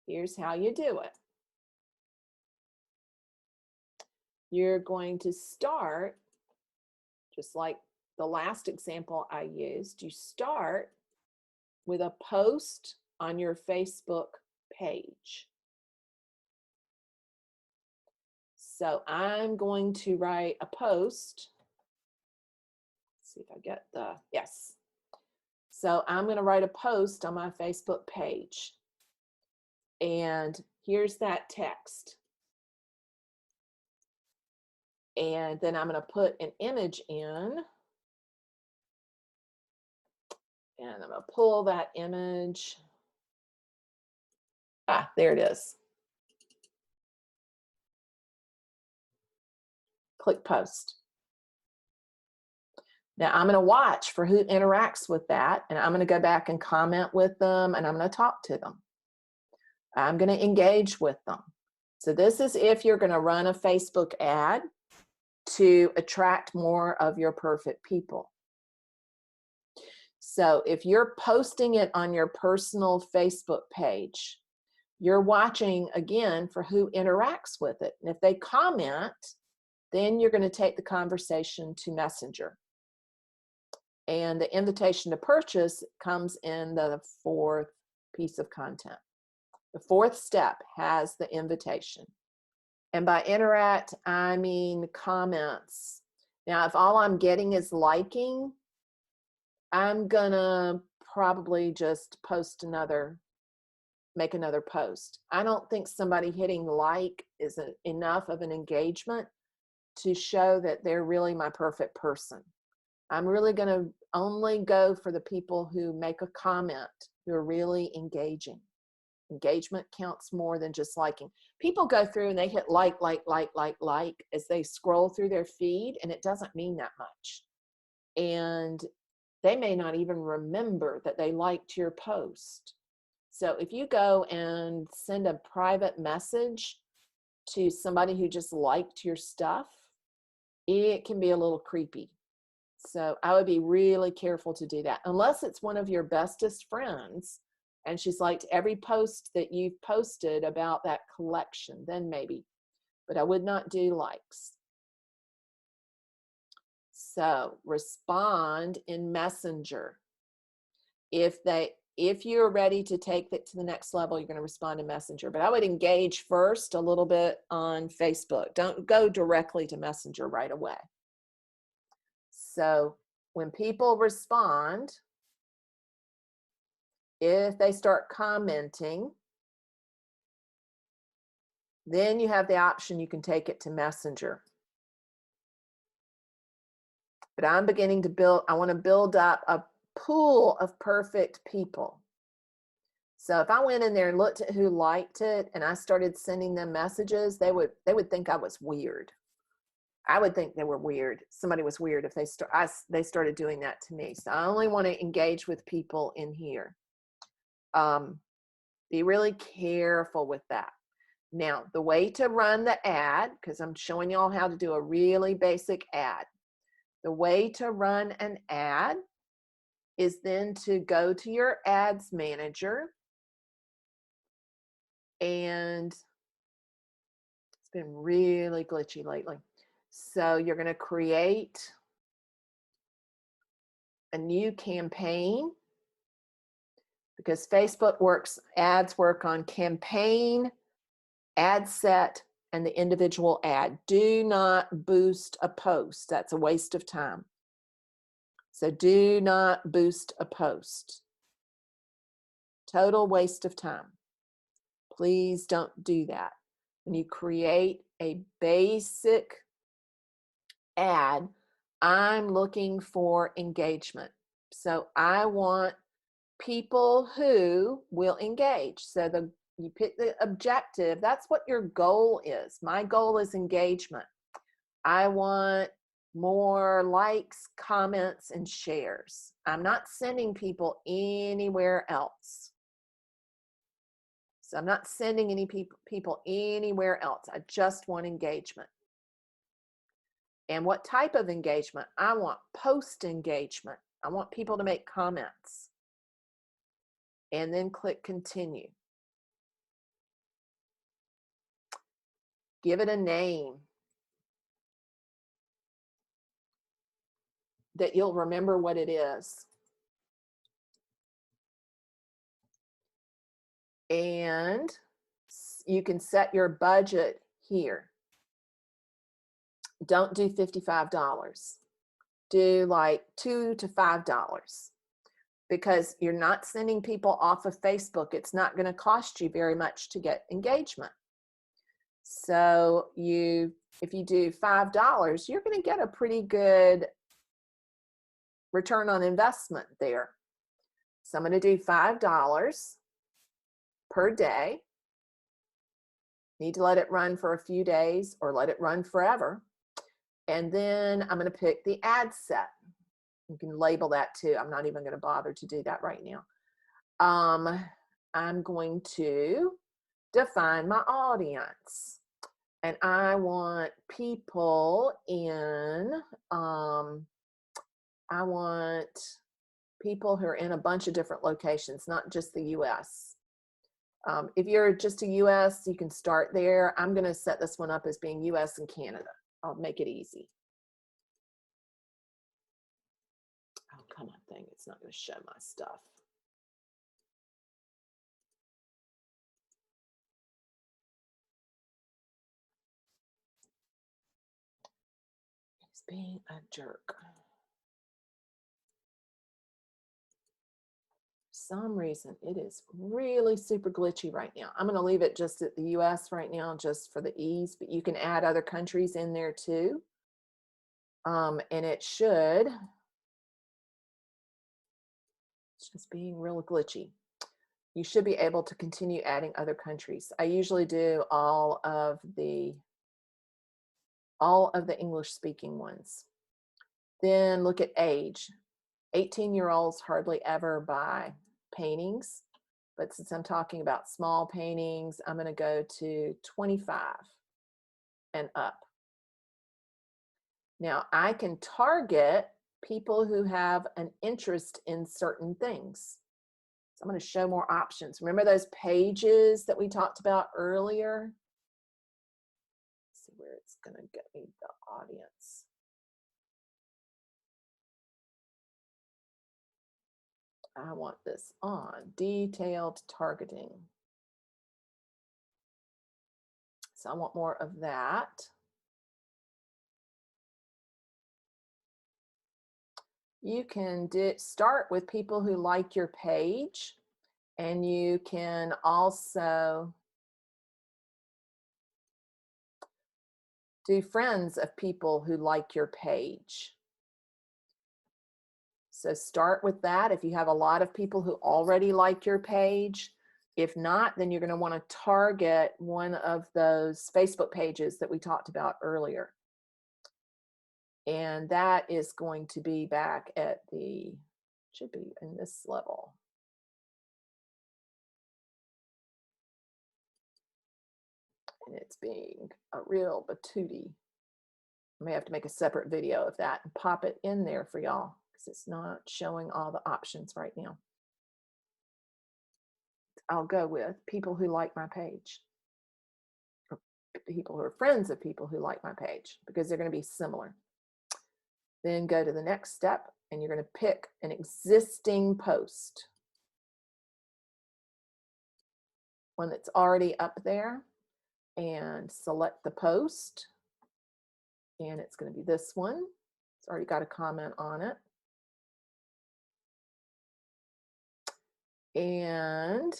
Here's how you do it. You're going to start, just like the last example I used, you start with a post on your Facebook page. So I'm going to write a post. Let's see if I get the, yes. So I'm going to write a post on my Facebook page. And here's that text. And then I'm going to put an image in. And I'm going to pull that image. Ah, there it is. Click post. Now I'm going to watch for who interacts with that, and I'm going to go back and comment with them, and I'm going to talk to them. I'm going to engage with them. So this is if you're going to run a Facebook ad to attract more of your perfect people. So if you're posting it on your personal Facebook page, you're watching again for who interacts with it. And if they comment, then you're going to take the conversation to Messenger. And the invitation to purchase comes in the fourth piece of content. The fourth step has the invitation. And by interact, I mean comments. Now, if all I'm getting is liking, I'm gonna probably just make another post. I don't think somebody hitting like is enough of an engagement to show that they're really my perfect person. I'm really gonna only go for the people who make a comment, who are really engaging. Engagement counts more than just liking. People go through and they hit like as they scroll through their feed, and it doesn't mean that much. And they may not even remember that they liked your post. So if you go and send a private message to somebody who just liked your stuff, it can be a little creepy. So I would be really careful to do that, unless it's one of your bestest friends and she's liked every post that you've posted about that collection, then maybe. But I would not do likes. So respond in Messenger. If you're ready to take it to the next level, you're going to respond in Messenger. But I would engage first a little bit on Facebook. Don't go directly to Messenger right away. So when people respond, if they start commenting, then you have the option, you can take it to Messenger. But I'm beginning to I want to build up a pool of perfect people. So if I went in there and looked at who liked it and I started sending them messages, they would think I was weird. I would think they were weird. Somebody was weird if they started doing that to me. So I only want to engage with people in here. Be really careful with that. Now, the way to run the ad, because I'm showing y'all how to do a really basic ad. The way to run an ad is then to go to your ads manager, and it's been really glitchy lately. So you're going to create a new campaign, because Facebook ads work on campaign, ad set, and the individual ad. Do not boost a post. That's a waste of time. So do not boost a post. Total waste of time. Please don't do that. When you create a basic ad, I'm looking for engagement. So I want people who will engage. So you pick the objective. That's what your goal is. My goal is engagement. I want more likes, comments, and shares. I'm not sending people anywhere else. So I'm not sending any people anywhere else. I just want engagement. And what type of engagement? I want post engagement. I want people to make comments. And then click continue. Give it a name that you'll remember what it is. And you can set your budget here. Don't do $55. Do like $2 to $5, because you're not sending people off of Facebook. It's not going to cost you very much to get engagement. So if you do $5, you're going to get a pretty good return on investment there. So I'm going to do $5 per day. Need to let it run for a few days or let it run forever. And then I'm going to pick the ad set. You can label that too. I'm not even going to bother to do that right now. I'm going to define my audience. And I want people in, I want people who are in a bunch of different locations, not just the US. If you're just a US, you can start there. I'm going to set this one up as being US and Canada. I'll make it easy. Oh, come on, thing. It's not going to show my stuff. He's being a jerk. For some reason, it is really super glitchy right now. I'm going to leave it just at the US right now, just for the ease, but you can add other countries in there too. And it should, it's just being real glitchy. You should be able to continue adding other countries. I usually do all of the English speaking ones. Then look at age. 18-year-olds hardly ever buy paintings, but since I'm talking about small paintings, I'm going to go to 25 and up. Now I can target people who have an interest in certain things. So I'm going to show more options. Remember those pages that we talked about earlier? Let's see where it's going to get me the audience. I want this on detailed targeting. So I want more of that. You can start with people who like your page, and you can also do friends of people who like your page. So start with that if you have a lot of people who already like your page. If not, then you're going to want to target one of those Facebook pages that we talked about earlier. And that is going to be back at should be in this level. And it's being a real patootie. I may have to make a separate video of that and pop it in there for y'all, because it's not showing all the options right now. I'll go with people who like my page, or people who are friends of people who like my page, because they're going to be similar. Then go to the next step, and you're going to pick an existing post, one that's already up there, and select the post. And it's going to be this one. It's already got a comment on it. And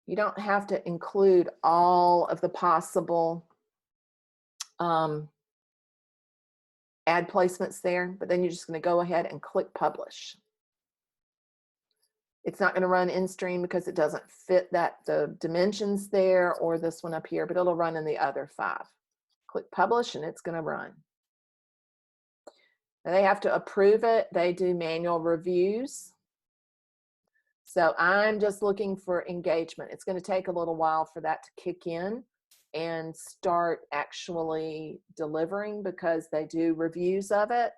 you don't have to include all of the possible ad placements there, but then you're just going to go ahead and click publish. It's not going to run in stream because it doesn't fit the dimensions there, or this one up here, but it'll run in the other 5. Click publish and it's going to run. Now they have to approve it. They do manual reviews. So I'm just looking for engagement. It's going to take a little while for that to kick in and start actually delivering, because they do reviews of it.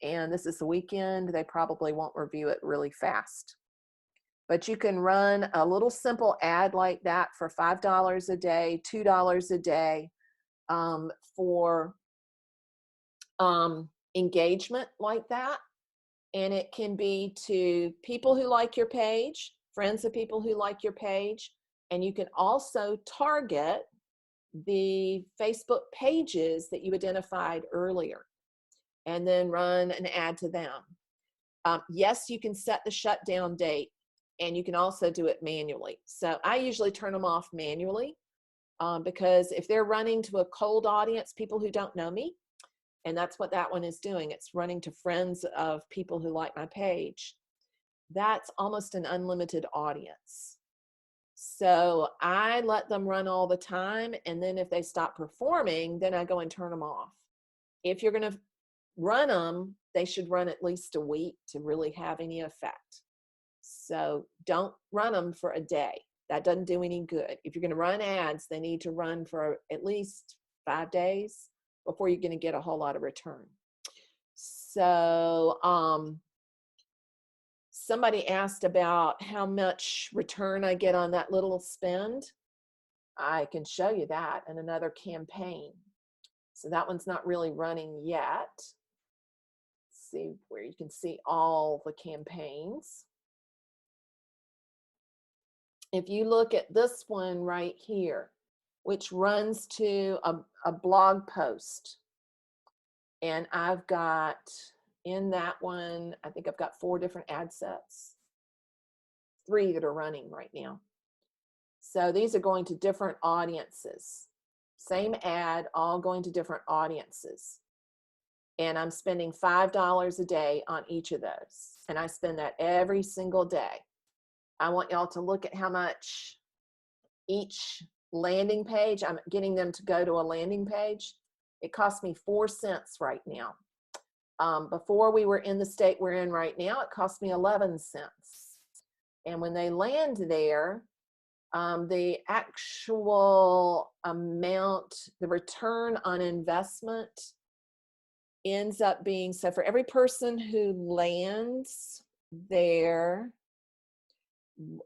And this is the weekend. They probably won't review it really fast. But you can run a little simple ad like that for $5 a day, $2 a day, for engagement like that. And it can be to people who like your page, friends of people who like your page. And you can also target the Facebook pages that you identified earlier and then run an ad to them. Yes, you can set the shutdown date, and you can also do it manually. So I usually turn them off manually because if they're running to a cold audience, people who don't know me, and that's what that one is doing, it's running to friends of people who like my page, that's almost an unlimited audience. So I let them run all the time, and then if they stop performing, then I go and turn them off. If you're going to run them, they should run at least a week to really have any effect. So don't run them for a day. That doesn't do any good. If you're going to run ads, they need to run for at least 5 days before you're going to get a whole lot of return. So somebody asked about how much return I get on that little spend. I can show you that in another campaign. So that one's not really running yet. Let's see where you can see all the campaigns. If you look at this one right here, which runs to a blog post, and I've got in that one, I think I've got 4 different ad sets, 3 that are running right now. So these are going to different audiences. Same ad, all going to different audiences. And I'm spending $5 a day on each of those. And I spend that every single day. I want y'all to look at how much each landing page, I'm getting them to go to a landing page. It costs me 4 cents right now. Before we were in the state we're in right now, it cost me 11 cents. And when they land there, the actual amount, the return on investment ends up being, so for every person who lands there,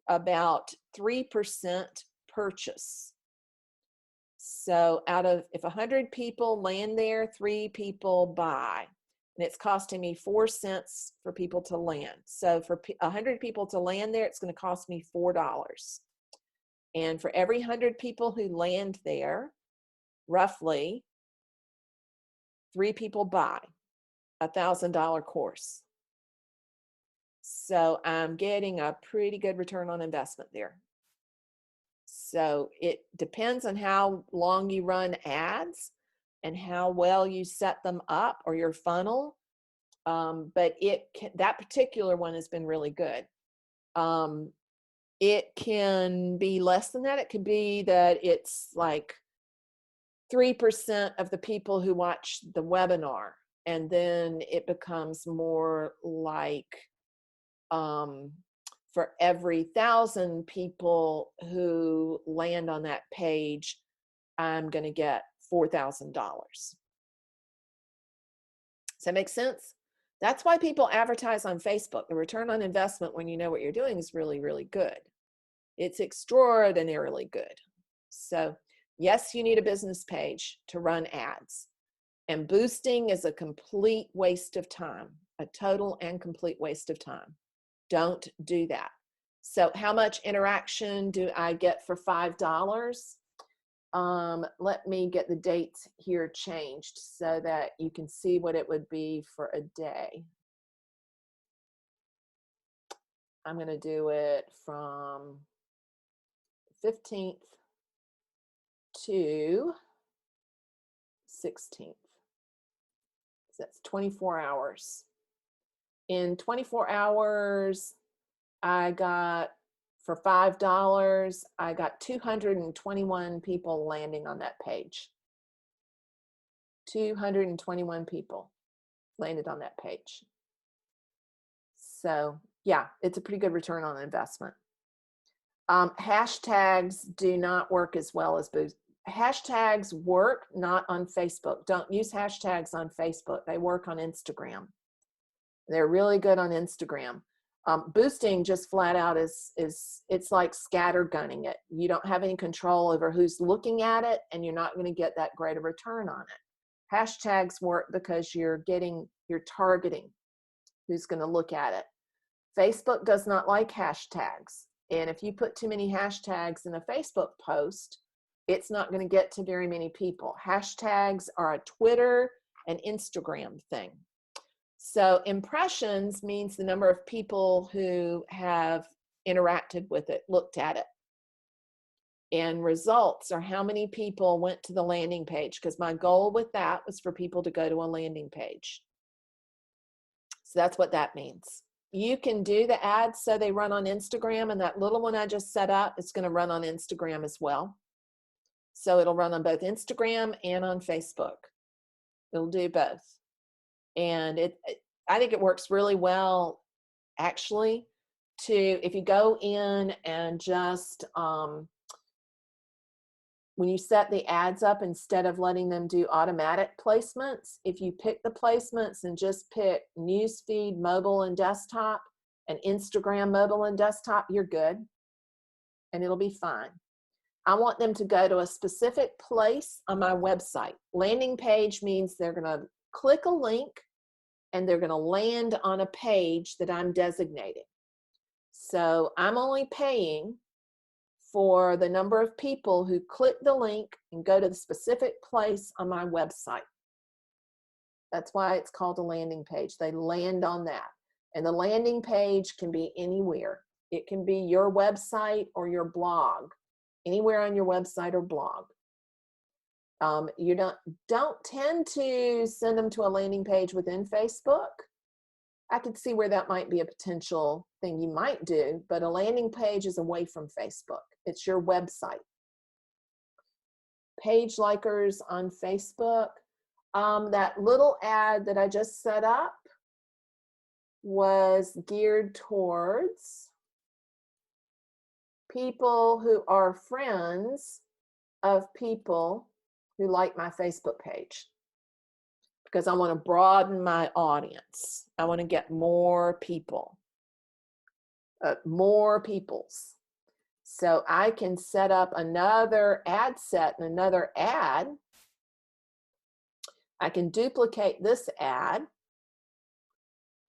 about 3% purchase. So out of, if 100 people land there, 3 people buy. And it's costing me 4 cents for people to land. So for 100 people to land there, it's going to cost me $4. And for every 100 people who land there, roughly 3 people buy a $1,000 course. So I'm getting a pretty good return on investment there. So it depends on how long you run ads and how well you set them up, or your funnel. But that particular one has been really good. It can be less than that. It could be that it's like 3% of the people who watch the webinar, and then it becomes more like for every 1,000 people who land on that page, I'm going to get $4,000. Does that make sense? That's why people advertise on Facebook. The return on investment when you know what you're doing is really, really good. It's extraordinarily good. So yes, you need a business page to run ads. And boosting is a complete waste of time, a total and complete waste of time. Don't do that. So how much interaction do I get for $5? Let me get the dates here changed so that you can see what it would be for a day. I'm going to do it from 15th to 16th. So that's 24 hours. In 24 hours, I got, for $5, I got 221 people landing on that page. 221 people landed on that page. So yeah, it's a pretty good return on investment. Hashtags do not work as well as boost. Hashtags work not on Facebook. Don't use hashtags on Facebook. They work on Instagram. They're really good on Instagram. Boosting just flat out is it's like scattergunning it. You don't have any control over who's looking at it, and you're not going to get that great a return on it. Hashtags work because you're targeting who's going to look at it. Facebook does not like hashtags, and if you put too many hashtags in a Facebook post, it's not going to get to very many people. Hashtags are a Twitter and Instagram thing. So impressions means the number of people who have interacted with it, looked at it. And results are how many people went to the landing page, because my goal with that was for people to go to a landing page. So that's what that means. You can do the ads so they run on Instagram, and that little one I just set up is going to run on Instagram as well. So it'll run on both Instagram and on Facebook. It'll do both. And I think it works really well, actually, if you go in and just, when you set the ads up, instead of letting them do automatic placements, if you pick the placements and just pick newsfeed, mobile and desktop, and Instagram, mobile and desktop, you're good. And it'll be fine. I want them to go to a specific place on my website. Landing page means they're going to click a link and they're going to land on a page that I'm designating. So I'm only paying for the number of people who click the link and go to the specific place on my website. That's why it's called a landing page. They land on that. And the landing page can be anywhere. It can be your website or your blog. Anywhere on your website or blog. You don't tend to send them to a landing page within Facebook. I could see where that might be a potential thing you might do, but a landing page is away from Facebook. It's your website. Page likers on Facebook. That little ad that I just set up was geared towards people who are friends of people who like my Facebook page, because I want to broaden my audience. I want to get more people, more peoples. So I can set up another ad set and another ad. I can duplicate this ad.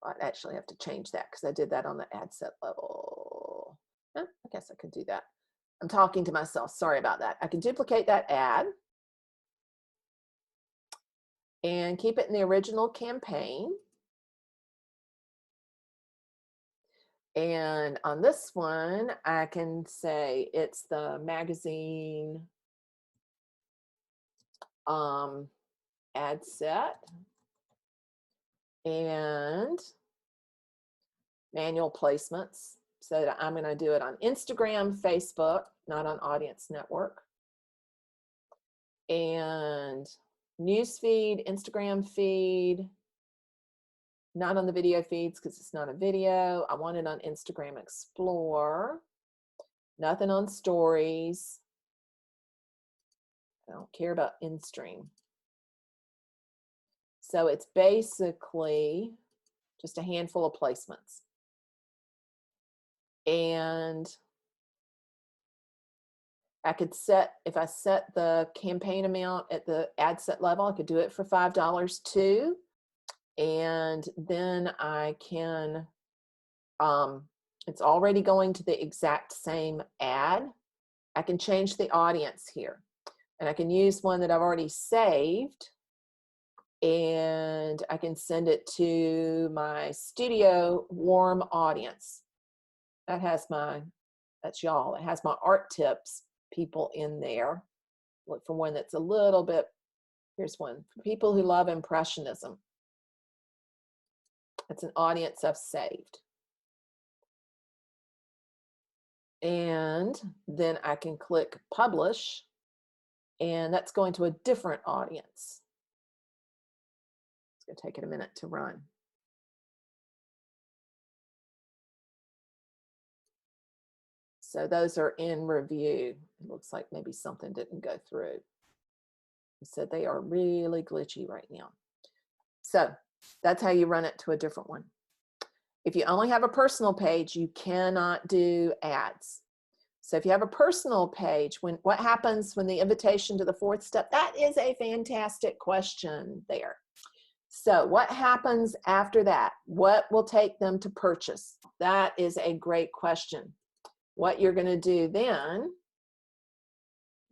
I'd actually have to change that because I did that on the ad set level. I guess I could do that. I'm talking to myself. Sorry about that. I can duplicate that ad and keep it in the original campaign. And on this one, I can say it's the magazine ad set and manual placements. So that I'm going to do it on Instagram, Facebook, not on Audience Network. And newsfeed, Instagram feed, not on the video feeds because it's not a video. I want it on Instagram Explore. Nothing on stories. I don't care about InStream. So it's basically just a handful of placements. And I could set, if I set the campaign amount at the ad set level, I could do it for $5 too. And then I can, it's already going to the exact same ad. I can change the audience here. And I can use one that I've already saved. And I can send it to my studio warm audience. That has my, that's y'all. It has my art tips people in there. Look for one that's a little bit, here's one. For people who love Impressionism. It's an audience I've saved. And then I can click publish, and that's going to a different audience. It's going to take it a minute to run. So those are in review. It looks like maybe something didn't go through. It said they are really glitchy right now. So that's how you run it to a different one. If you only have a personal page, you cannot do ads. So if you have a personal page, what happens when the invitation to the fourth step? That is a fantastic question there. So what happens after that? What will take them to purchase? That is a great question. What you're going to do then,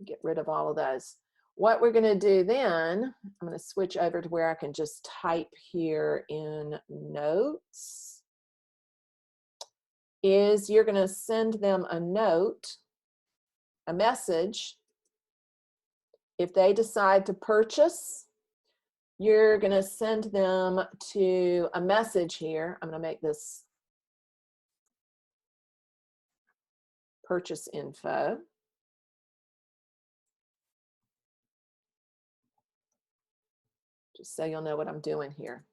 get rid of all of those. What we're going to do then, I'm going to switch over to where I can just type here in notes, is you're going to send them a note, a message. If they decide to purchase, you're going to send them to a message here. I'm going to make this purchase info. Just so you'll know what I'm doing here.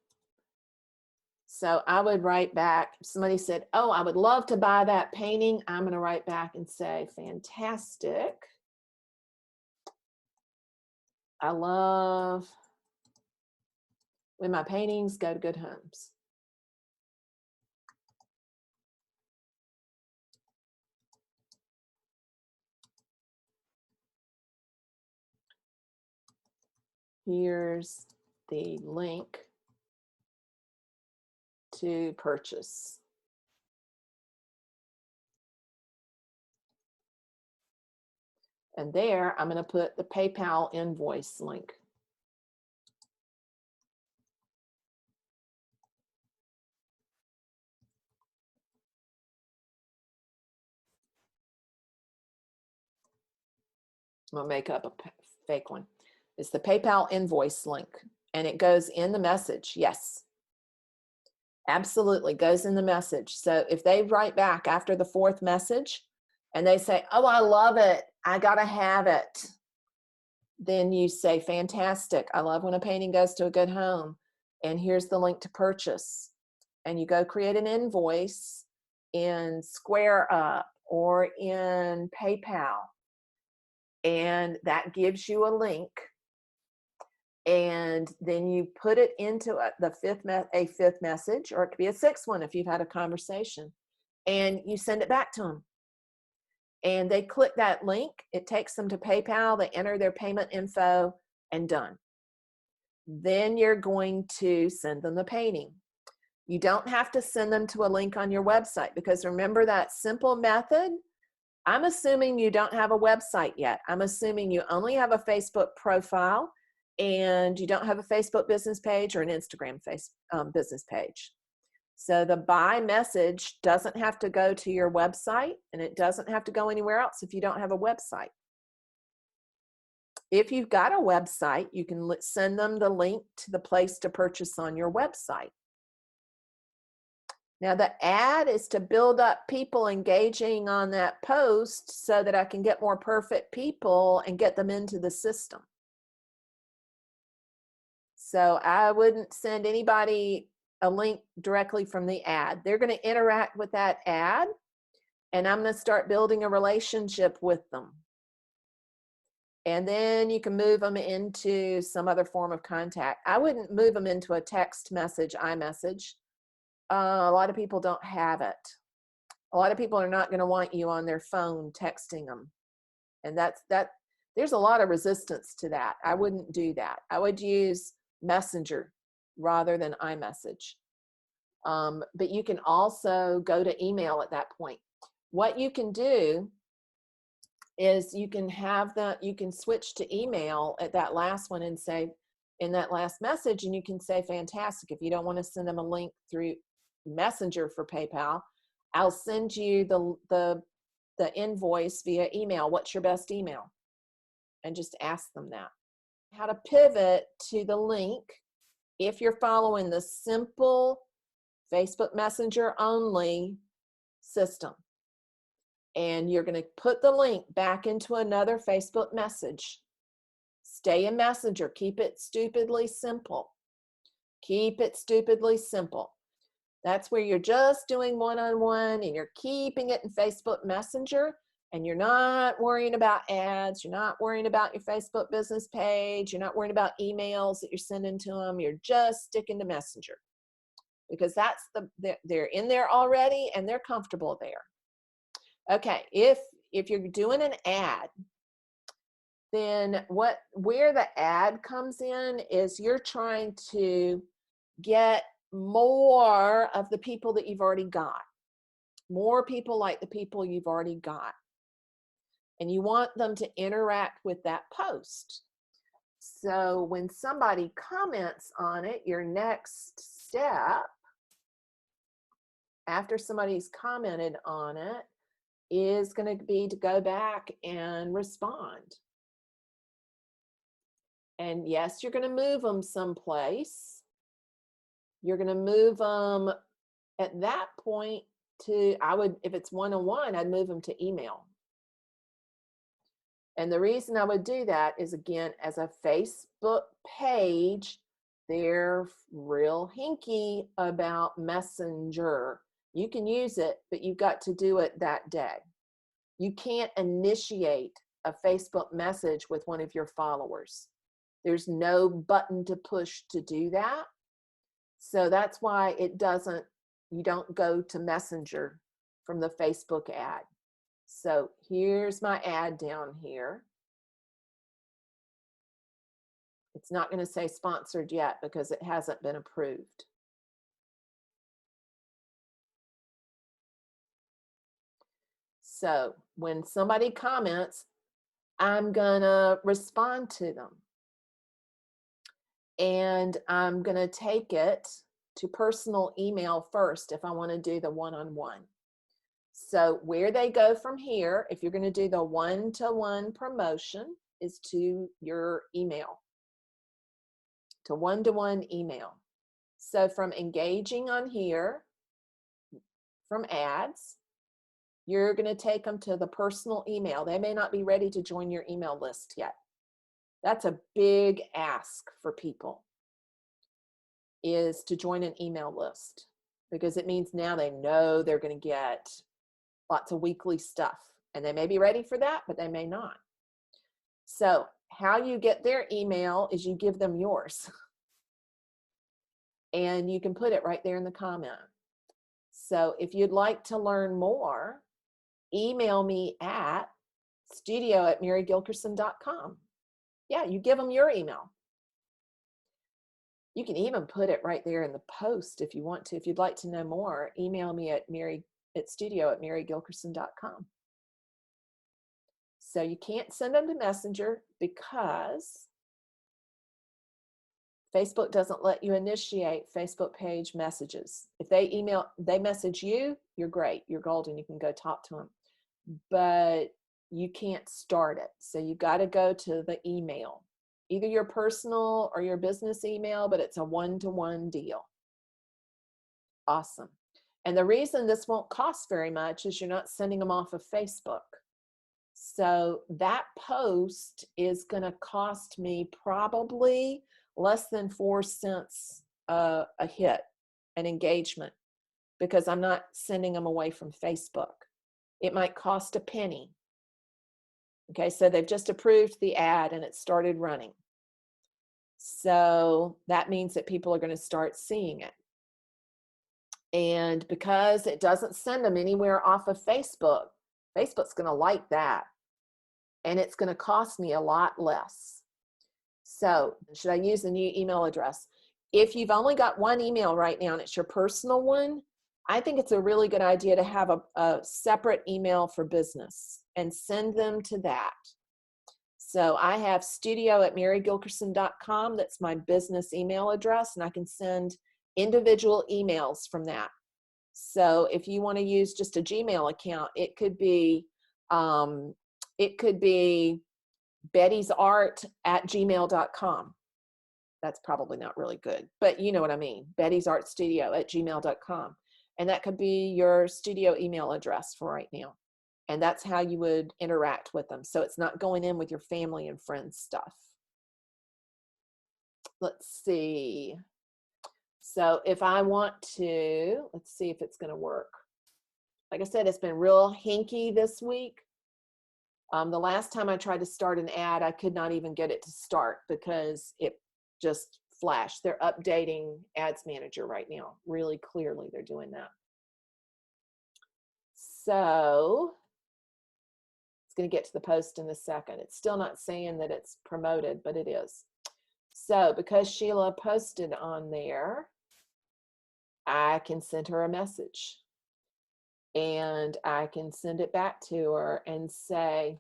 So I would write back, if somebody said, oh, I would love to buy that painting, I'm going to write back and say, fantastic. I love when my paintings go to good homes. Here's the link to purchase. And there, I'm going to put the PayPal invoice link. I'm going to make up a fake one. It's the PayPal invoice link, and it goes in the message. Yes, absolutely goes in the message. So if they write back after the fourth message and they say, oh, I love it, I got to have it, then you say, fantastic, I love when a painting goes to a good home, and here's the link to purchase. And you go create an invoice in SquareUp or in PayPal, and that gives you a link, and then you put it into a fifth message, or it could be a sixth one if you've had a conversation, and you send it back to them. And they click that link, it takes them to PayPal, they enter their payment info, and done. Then you're going to send them the painting. You don't have to send them to a link on your website, because remember that simple method? I'm assuming you don't have a website yet. I'm assuming you only have a Facebook profile and you don't have a Facebook business page or an Instagram business page. So the buy message doesn't have to go to your website, and it doesn't have to go anywhere else if you don't have a website. If you've got a website, you can send them the link to the place to purchase on your website. Now the ad is to build up people engaging on that post so that I can get more perfect people and get them into the system. So I wouldn't send anybody a link directly from the ad. They're going to interact with that ad, and I'm going to start building a relationship with them. And then you can move them into some other form of contact. I wouldn't move them into a text message, iMessage. A lot of people don't have it. A lot of people are not going to want you on their phone texting them. And there's a lot of resistance to that. I wouldn't do that. I would use Messenger rather than iMessage. But you can also go to email at that point. What you can do is you can switch to email at that last one and say, in that last message, and you can say, fantastic, if you don't want to send them a link through Messenger for PayPal, I'll send you the invoice via email. What's your best email? And just ask them that. How to pivot to the link if you're following the simple Facebook Messenger only system. And you're going to put the link back into another Facebook message. Stay in Messenger. Keep it stupidly simple. Keep it stupidly simple. That's where you're just doing one-on-one, and you're keeping it in Facebook Messenger, and you're not worrying about ads. You're not worrying about your Facebook business page. You're not worrying about emails that you're sending to them. You're just sticking to Messenger. because that's they're in there already and they're comfortable there. Okay, if you're doing an ad, then where the ad comes in is you're trying to get more of the people that you've already got. More people like the people you've already got. And you want them to interact with that post. So when somebody comments on it, your next step after somebody's commented on it is going to be to go back and respond. And yes, you're going to move them someplace. You're going to move them at that point to, if it's one-on-one, I'd move them to email. And the reason I would do that is, again, as a Facebook page, they're real hinky about Messenger. You can use it, but you've got to do it that day. You can't initiate a Facebook message with one of your followers. There's no button to push to do that. So that's why you don't go to Messenger from the Facebook ad. So here's my ad down here. It's not going to say sponsored yet because it hasn't been approved. So when somebody comments, I'm going to respond to them. And I'm going to take it to personal email first if I want to do the one-on-one. So where they go from here, if you're going to do the one-to-one promotion, is to your email, to one-to-one email. So from engaging on here, from ads, you're going to take them to the personal email. They may not be ready to join your email list yet. That's a big ask for people, is to join an email list, because it means now they know they're going to get lots of weekly stuff, and they may be ready for that, but they may not. So how you get their email is you give them yours, and you can put it right there in the comment. So if you'd like to learn more, email me at studio@marygilkerson.com. Yeah, you give them your email. You can even put it right there in the post if you want to. If you'd like to know more, email me at studio@marygilkerson.com. So you can't send them to Messenger because Facebook doesn't let you initiate Facebook page messages. If they message you, you're great. You're golden. You can go talk to them. But you can't start it. So you got to go to the email, either your personal or your business email, but it's a one-to-one deal. Awesome. And the reason this won't cost very much is you're not sending them off of Facebook. So that post is going to cost me probably less than 4 cents a hit, an engagement, because I'm not sending them away from Facebook. It might cost a penny. Okay, so they've just approved the ad and it started running. So that means that people are going to start seeing it. And because it doesn't send them anywhere off of Facebook, Facebook's going to like that. And it's going to cost me a lot less. So should I use the new email address? If you've only got one email right now and it's your personal one, I think it's a really good idea to have a separate email for business and send them to that. So I have studio@marygilkerson.com. That's my business email address, and I can send individual emails from that. So if you want to use just a Gmail account, it could be bettysart@gmail.com. That's probably not really good, but you know what I mean. bettysartstudio@gmail.com. And that could be your studio email address for right now. And that's how you would interact with them. So it's not going in with your family and friends stuff. Let's see. So if I want to, let's see if it's going to work. Like I said, it's been real hinky this week. The last time I tried to start an ad, I could not even get it to start because it just flash. They're updating Ads Manager right now. Really clearly, they're doing that. So it's going to get to the post in a second. It's still not saying that it's promoted, but it is. So because Sheila posted on there, I can send her a message. And I can send it back to her and say,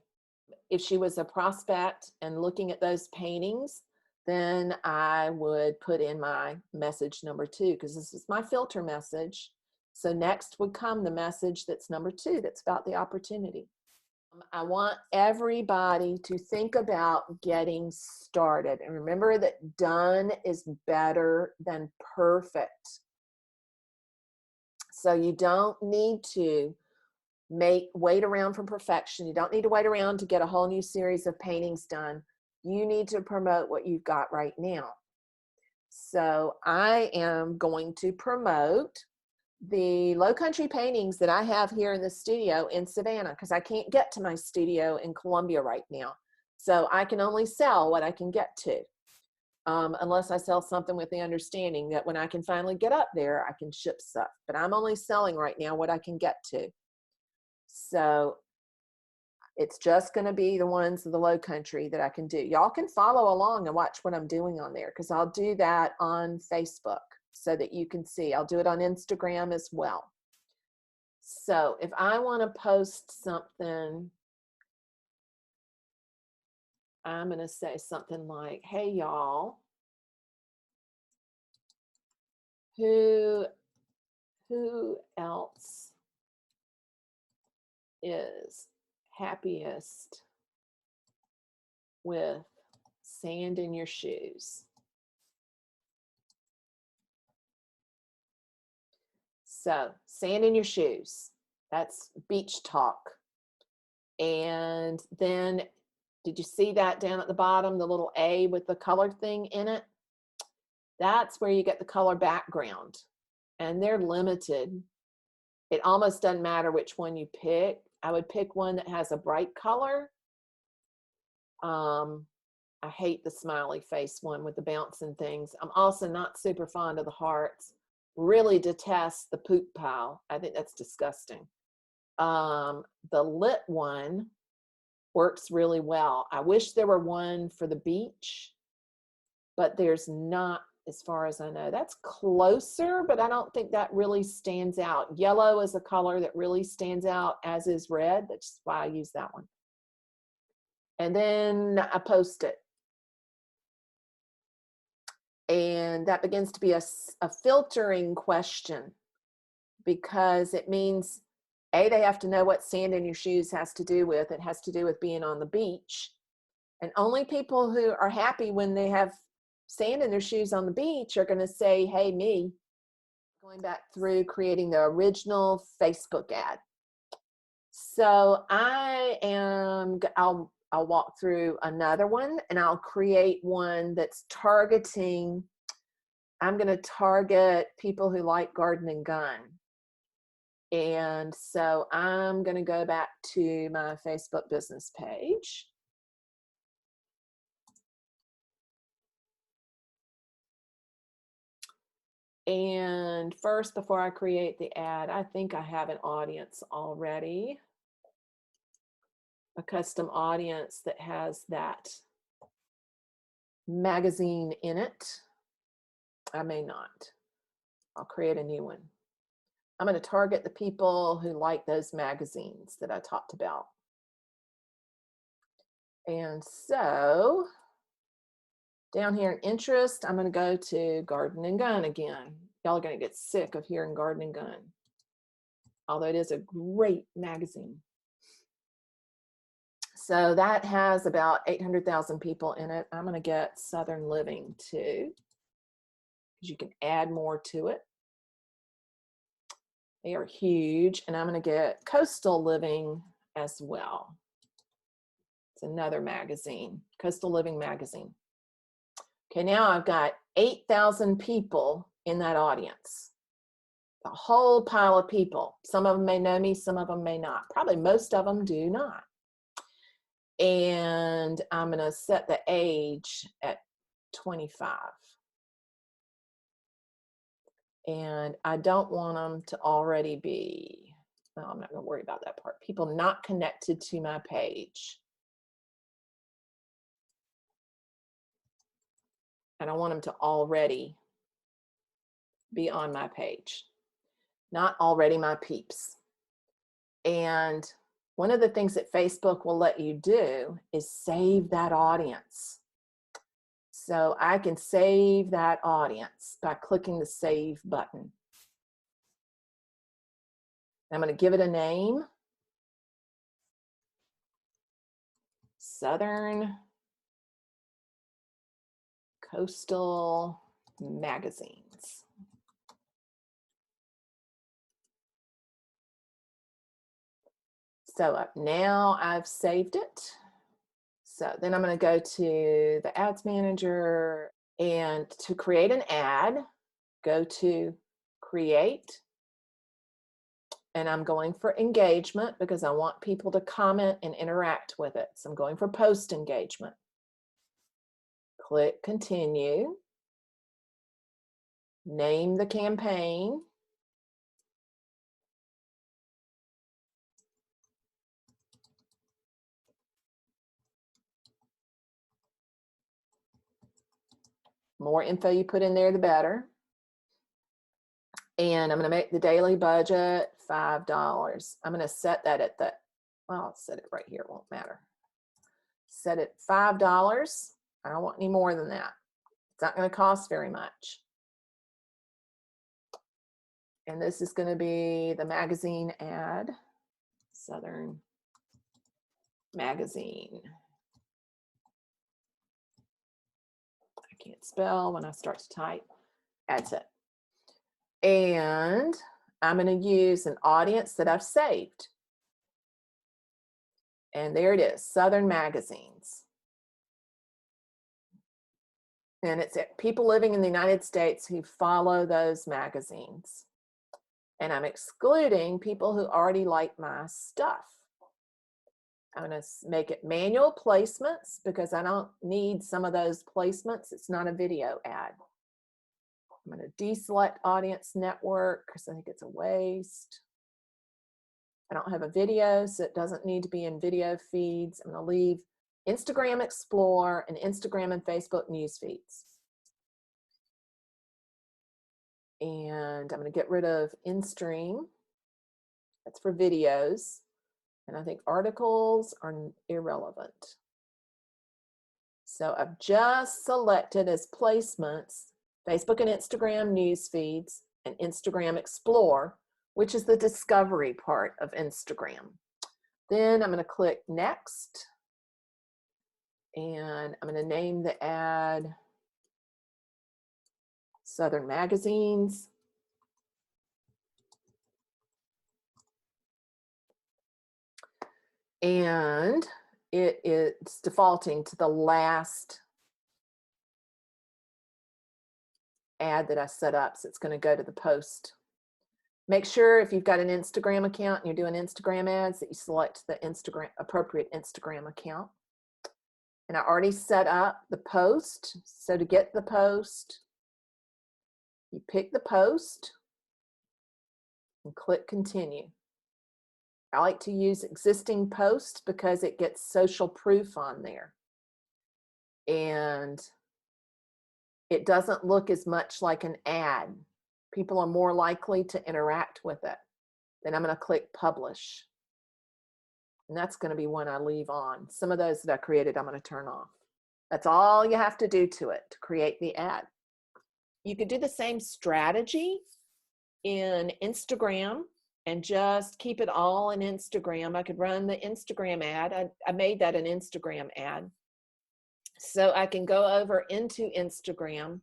if she was a prospect and looking at those paintings, then I would put in my message number 2, because this is my filter message. So next would come the message that's number 2, that's about the opportunity. I want everybody to think about getting started. And remember that done is better than perfect. So you don't need to wait around for perfection. You don't need to wait around to get a whole new series of paintings done. You need to promote what you've got right now. So I am going to promote the low country paintings that I have here in the studio in Savannah, because I can't get to my studio in Columbia right now. So I can only sell what I can get to, unless I sell something with the understanding that when I can finally get up there, I can ship stuff. But I'm only selling right now what I can get to. So it's just going to be the ones of the low country that I can do. Y'all can follow along and watch what I'm doing on there, because I'll do that on Facebook so that you can see. I'll do it on Instagram as well. So if I want to post something, I'm going to say something like, hey, y'all, who else is happiest with sand in your shoes? So sand in your shoes, that's beach talk. And then did you see that down at the bottom, the little A with the color thing in it? That's where you get the color background, and they're limited. It almost doesn't matter which one you pick. I would pick one that has a bright color. I hate the smiley face one with the bouncing things. I'm also not super fond of the hearts. Really detest the poop pile. I think that's disgusting. The lit one works really well. I wish there were one for the beach, but there's not, as far as I know. That's closer, but I don't think that really stands out. Yellow is a color that really stands out, as is red. That's why I use that one. And then I post it. And that begins to be a filtering question, because it means, A, they have to know what sand in your shoes has to do with. It has to do with being on the beach. And only people who are happy when they have sand in their shoes on the beach are going to say, hey, me. Going back through creating the original Facebook ad. So I'll walk through another one, and I'll create one that's targeting, I'm going to target people who like garden and gun. And so I'm going to go back to my Facebook business page. And first, before I create the ad, I think I have an audience already, a custom audience that has that magazine in it. I may not. I'll create a new one. I'm going to target the people who like those magazines that I talked about. And so down here in interest, I'm going to go to garden and gun again. Y'all are going to get sick of hearing garden and gun, although it is a great magazine. So that has about 800,000 people in it. I'm going to get Southern Living too, because you can add more to it. They are huge. And I'm going to get Coastal Living as well. It's another magazine, Coastal Living magazine. Okay, now I've got 8,000 people in that audience. A whole pile of people. Some of them may know me, some of them may not. Probably most of them do not. And I'm going to set the age at 25. And I don't want them to already be, no, I'm not going to worry about that part. People not connected to my page. I don't want them to already be on my page. Not already my peeps. And one of the things that Facebook will let you do is save that audience. So I can save that audience by clicking the save button. I'm going to give it a name. Southern Coastal Magazines. So now I've saved it. So then I'm going to go to the ads manager, and to create an ad, go to create. And I'm going for engagement because I want people to comment and interact with it. So I'm going for post engagement. Click continue. Name the campaign. More info you put in there, the better. And I'm going to make the daily budget $5. I'm going to set that at the, well, I'll set it right here. It won't matter. Set it $5. I don't want any more than that. It's not going to cost very much. And this is going to be the magazine ad, Southern Magazine. I can't spell when I start to type. That's it. And I'm going to use an audience that I've saved. And there it is, Southern Magazines. And it's people living in the United States who follow those magazines. And I'm excluding people who already like my stuff. I'm going to make it manual placements because I don't need some of those placements. It's not a video ad. I'm going to deselect audience network because I think it's a waste. I don't have a video, so it doesn't need to be in video feeds. I'm going to leave Instagram Explore and Instagram and Facebook news feeds. And I'm going to get rid of InStream. That's for videos. And I think articles are irrelevant. So I've just selected as placements Facebook and Instagram news feeds and Instagram Explore, which is the discovery part of Instagram. Then I'm going to click next. And I'm going to name the ad Southern Magazines. And it's defaulting to the last ad that I set up. So it's going to go to the post. Make sure if you've got an Instagram account and you're doing Instagram ads that you select the appropriate Instagram account. And I already set up the post. So to get the post, you pick the post and click continue. I like to use existing posts because it gets social proof on there. And it doesn't look as much like an ad. People are more likely to interact with it. Then I'm going to click publish. And that's going to be one I leave on. Some of those that I created, I'm going to turn off. That's all you have to do to it to create the ad. You could do the same strategy in Instagram and just keep it all in Instagram. I could run the Instagram ad. I made that an Instagram ad. So I can go over into Instagram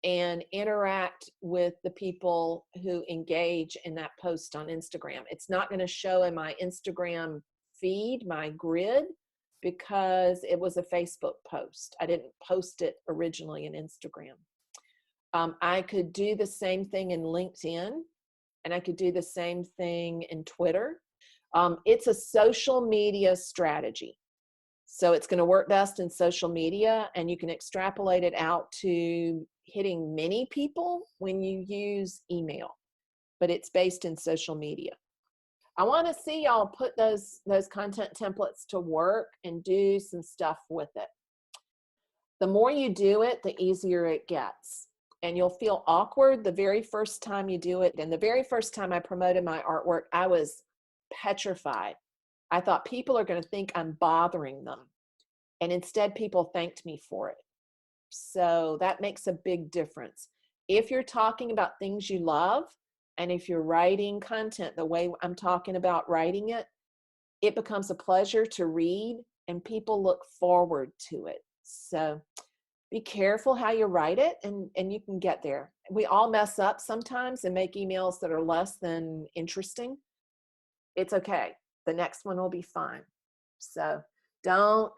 and interact with the people who engage in that post on Instagram. It's not going to show in my Instagram feed, my grid, because it was a Facebook post. I didn't post it originally in Instagram. I could do the same thing in LinkedIn, and I could do the same thing in Twitter. It's a social media strategy. So it's going to work best in social media, and you can extrapolate it out to hitting many people when you use email, but it's based in social media. I want to see y'all put those content templates to work and do some stuff with it. The more you do it, the easier it gets. And you'll feel awkward the very first time you do it. And the very first time I promoted my artwork, I was petrified. I thought people are going to think I'm bothering them. And instead, people thanked me for it. So that makes a big difference. If you're talking about things you love, and if you're writing content the way I'm talking about writing it, it becomes a pleasure to read and people look forward to it. So be careful how you write it, and you can get there. We all mess up sometimes and make emails that are less than interesting. It's okay. The next one will be fine. So don't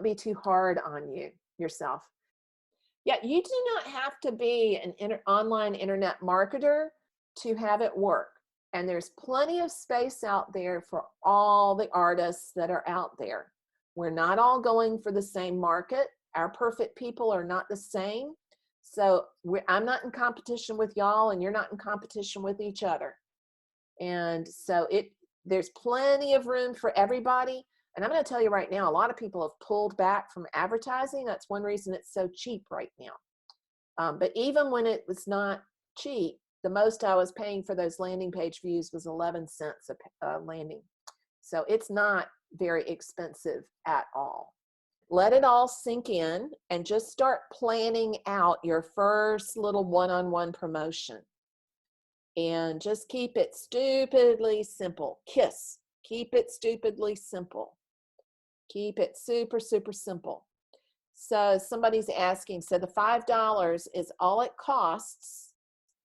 be too hard on yourself. Yeah, you do not have to be an online internet marketer to have it work. And there's plenty of space out there for all the artists that are out there. We're not all going for the same market. Our perfect people are not the same. So I'm not in competition with y'all, and you're not in competition with each other. And so there's plenty of room for everybody. And I'm going to tell you right now, a lot of people have pulled back from advertising. That's one reason it's so cheap right now. But even when it was not cheap, the most I was paying for those landing page views was 11 cents a landing. So it's not very expensive at all. Let it all sink in and just start planning out your first little one-on-one promotion. And just keep it stupidly simple. KISS. Keep it stupidly simple. Keep it super, super simple. So somebody's asking, so the $5 is all it costs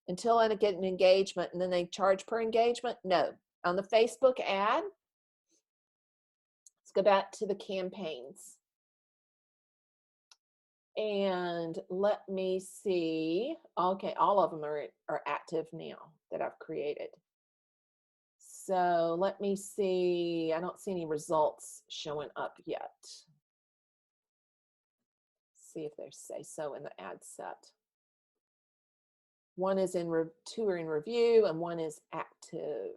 until I get an engagement, and then they charge per engagement? No. On the Facebook ad, let's go back to the campaigns. And let me see. Okay, all of them are active now that I've created. So let me see. I don't see any results showing up yet. See if they say so in the ad set. One is two are in review, and one is active.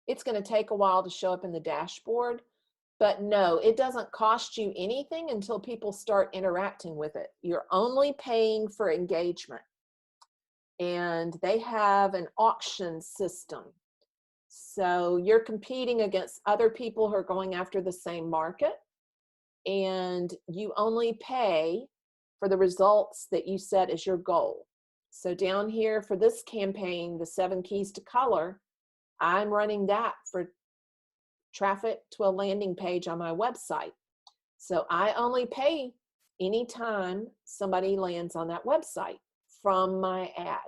It's going to take a while to show up in the dashboard, but no, it doesn't cost you anything until people start interacting with it. You're only paying for engagement. And they have an auction system. So you're competing against other people who are going after the same market, and you only pay for the results that you set as your goal. So down here for this campaign, the 7 keys to color, I'm running that for traffic to a landing page on my website. So I only pay anytime somebody lands on that website from my ad.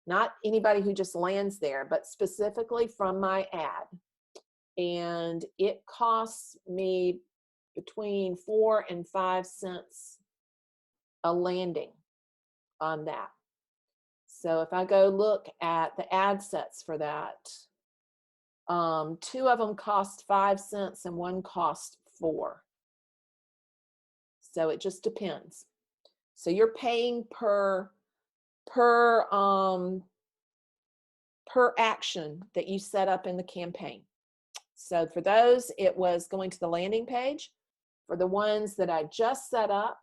Not anybody who just lands there, but specifically from my ad. And it costs me between 4 and 5 cents a landing on that. So if I go look at the ad sets for that, 2 of them cost 5 cents and 1 cost 4. So it just depends. So you're paying per action that you set up in the campaign. So for those, it was going to the landing page. For the ones that I just set up,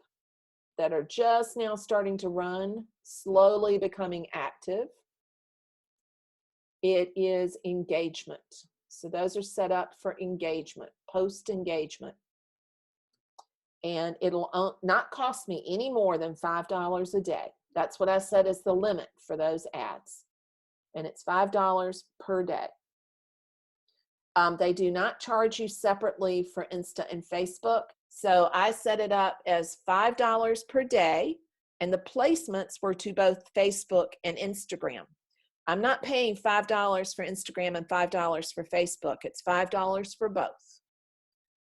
that are just now starting to run, slowly becoming active, it is engagement. So those are set up for engagement, post-engagement. And it'll not cost me any more than $5 a day. That's what I said is the limit for those ads. And it's $5 per day. They do not charge you separately for Insta and Facebook. So I set it up as $5 per day, and the placements were to both Facebook and Instagram. I'm not paying $5 for Instagram and $5 for Facebook. It's $5 for both.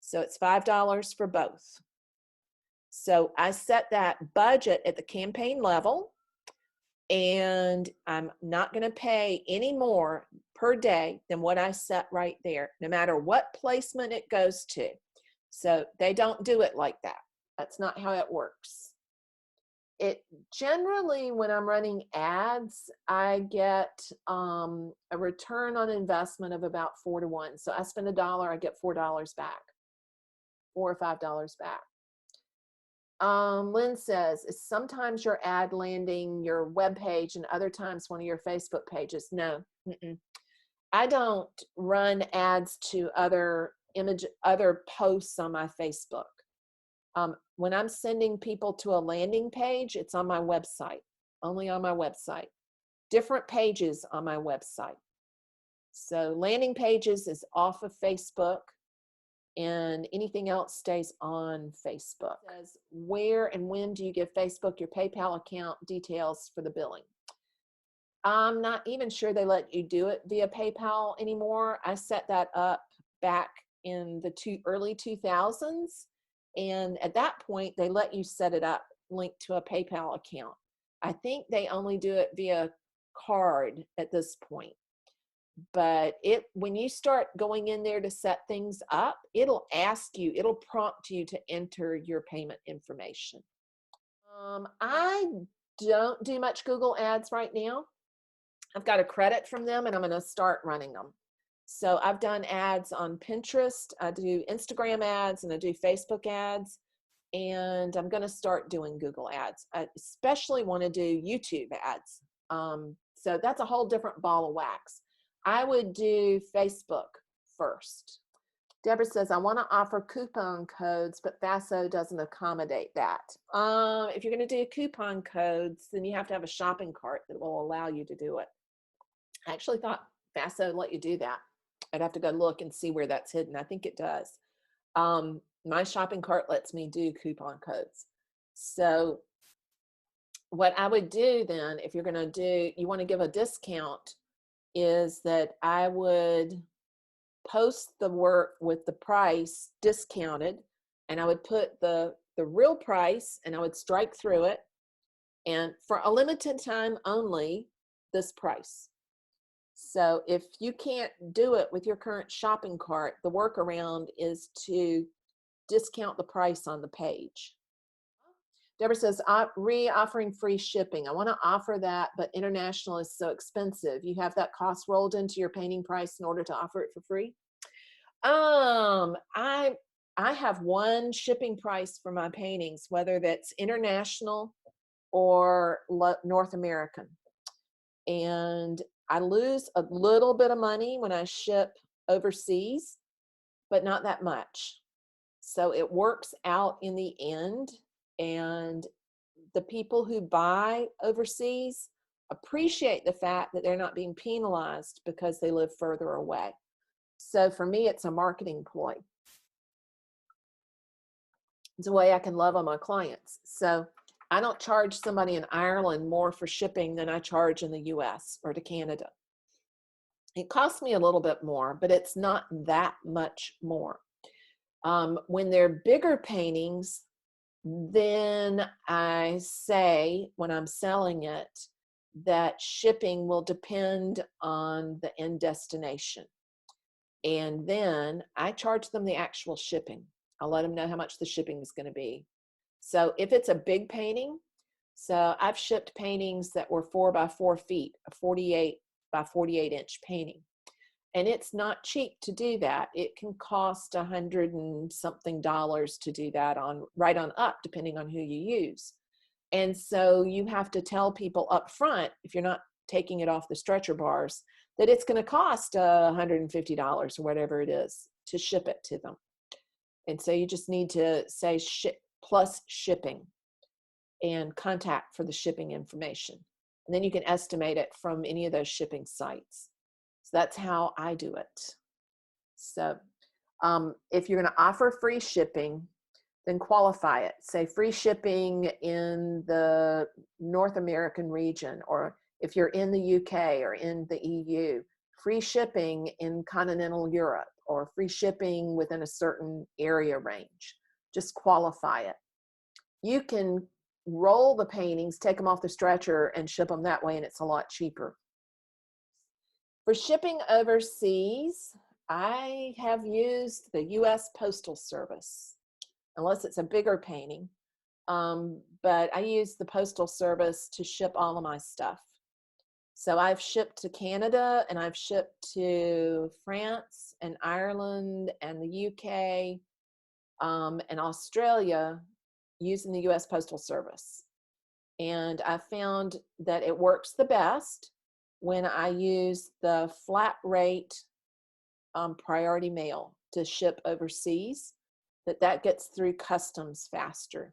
So it's $5 for both. So I set that budget at the campaign level, and I'm not going to pay any more per day than what I set right there, no matter what placement it goes to. So they don't do it like that. That's not how it works. It generally, when I'm running ads, I get a return on investment of about 4 to 1. So I spend $1, I get $4 back, $4 or $5 back. Lynn says, is sometimes your ad landing your web page and other times one of your Facebook pages? No. I don't run ads to other posts on my Facebook. When I'm sending people to a landing page, it's on my website, only on my website. Different pages on my website. So landing pages is off of Facebook, and anything else stays on Facebook. It says, where and when do you give Facebook your PayPal account details for the billing? I'm not even sure they let you do it via PayPal anymore. I set that up back in the early 2000s. And at that point, they let you set it up linked to a PayPal account. I think they only do it via card at this point. But when you start going in there to set things up, it'll prompt you to enter your payment information. I don't do much Google ads right now. I've got a credit from them and I'm going to start running them. So I've done ads on Pinterest, I do Instagram ads, and I do Facebook ads, and I'm going to start doing Google ads. I especially want to do YouTube ads. So that's a whole different ball of wax. I would do Facebook first. Deborah says, I want to offer coupon codes, but FASO doesn't accommodate that. If you're going to do coupon codes, then you have to have a shopping cart that will allow you to do it. I actually thought FASO let you do that. I'd have to go look and see where that's hidden. I think it does. My shopping cart lets me do coupon codes. So what I would do then, if you're going to do, you want to give a discount, is that I would post the work with the price discounted, and I would put the real price, and I would strike through it, and for a limited time only, this price. So if you can't do it with your current shopping cart, the workaround is to discount the price on the page. Deborah says, offering free shipping. I want to offer that, but international is so expensive. You have that cost rolled into your painting price in order to offer it for free? I have one shipping price for my paintings, whether that's international or North American. And I lose a little bit of money when I ship overseas, but not that much. So it works out in the end. And the people who buy overseas appreciate the fact that they're not being penalized because they live further away. So for me, it's a marketing ploy. It's a way I can love on my clients. So I don't charge somebody in Ireland more for shipping than I charge in the US or to Canada. It costs me a little bit more, but it's not that much more. When they're bigger paintings, then I say, when I'm selling it, that shipping will depend on the end destination. And then I charge them the actual shipping. I'll let them know how much the shipping is going to be. So if it's a big painting, so I've shipped paintings that were 4 by 4 feet, a 48 by 48 inch painting. And it's not cheap to do that. It can cost $100 and something to do that right on up, depending on who you use. And so you have to tell people up front, if you're not taking it off the stretcher bars, that it's going to cost $150 or whatever it is to ship it to them. And so you just need to say ship plus shipping and contact for the shipping information. And then you can estimate it from any of those shipping sites. So that's how I do it. So if you're going to offer free shipping, then qualify it. Say free shipping in the North American region, or if you're in the UK or in the EU, free shipping in continental Europe, or free shipping within a certain area range. Just qualify it. You can roll the paintings, take them off the stretcher, and ship them that way, and it's a lot cheaper. For shipping overseas, I have used the US Postal Service, unless it's a bigger painting. But but I use the Postal Service to ship all of my stuff. So I've shipped to Canada, and I've shipped to France and Ireland and the UK and Australia using the US Postal Service. And I found that it works the best when I use the flat rate priority mail to ship overseas, that gets through customs faster.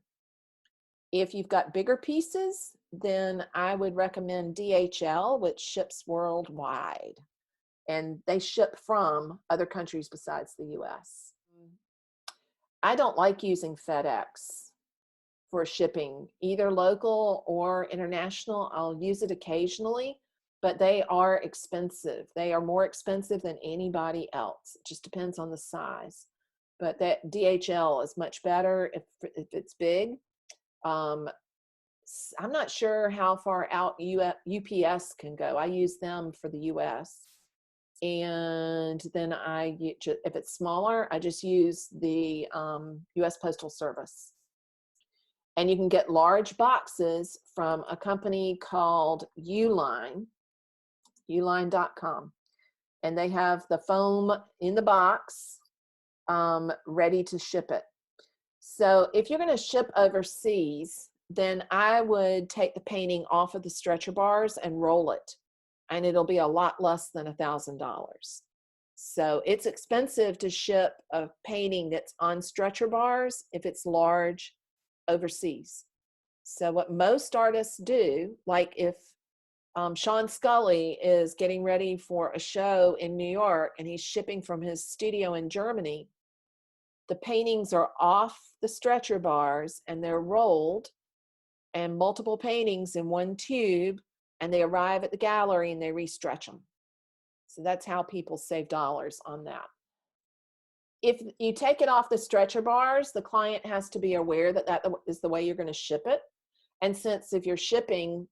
If you've got bigger pieces, then I would recommend DHL, which ships worldwide. And they ship from other countries besides the US. I don't like using FedEx for shipping, either local or international. I'll use it occasionally, but they are expensive. They are more expensive than anybody else. It just depends on the size. But that DHL is much better if it's big. I'm not sure how far out UPS can go. I use them for the US. And then if it's smaller, I just use the US Postal Service. And you can get large boxes from a company called Uline, uline.com. And they have the foam in the box ready to ship it. So if you're going to ship overseas, then I would take the painting off of the stretcher bars and roll it. And it'll be a lot less than $1,000. So it's expensive to ship a painting that's on stretcher bars if it's large overseas. So what most artists do, like if Sean Scully is getting ready for a show in New York and he's shipping from his studio in Germany, the paintings are off the stretcher bars and they're rolled, and multiple paintings in one tube, and they arrive at the gallery and they restretch them. So that's how people save dollars on that. If you take it off the stretcher bars, the client has to be aware that that is the way you're going to ship it. And since if you're shipping,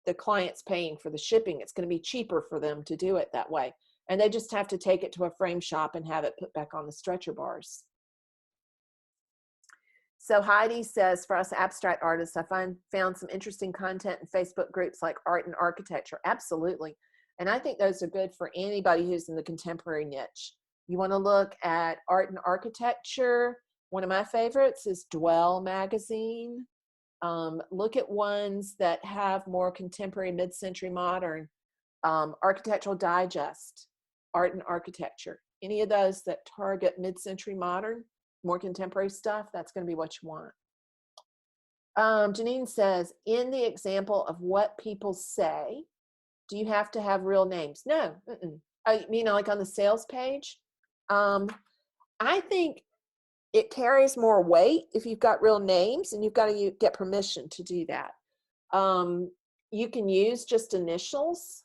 the client's paying for the shipping, it's going to be cheaper for them to do it that way. And they just have to take it to a frame shop and have it put back on the stretcher bars. So Heidi says, for us abstract artists, I found some interesting content in Facebook groups like Art and Architecture. Absolutely. And I think those are good for anybody who's in the contemporary niche. You want to look at Art and Architecture. One of my favorites is Dwell magazine. Look at ones that have more contemporary, mid-century modern. Architectural Digest, Art and Architecture. Any of those that target mid-century modern, more contemporary stuff, that's going to be what you want. Janine says, in the example of what people say, do you have to have real names? No. I mean, like on the sales page? I think it carries more weight if you've got real names, and you've got to get permission to do that. You can use just initials,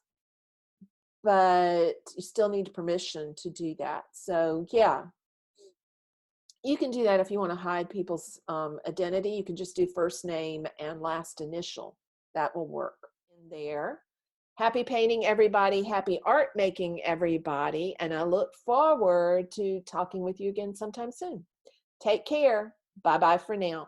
but you still need permission to do that. So yeah. You can do that if you want to hide people's identity. You can just do first name and last initial. That will work in there. Happy painting, everybody. Happy art making, everybody. And I look forward to talking with you again sometime soon. Take care. Bye-bye for now.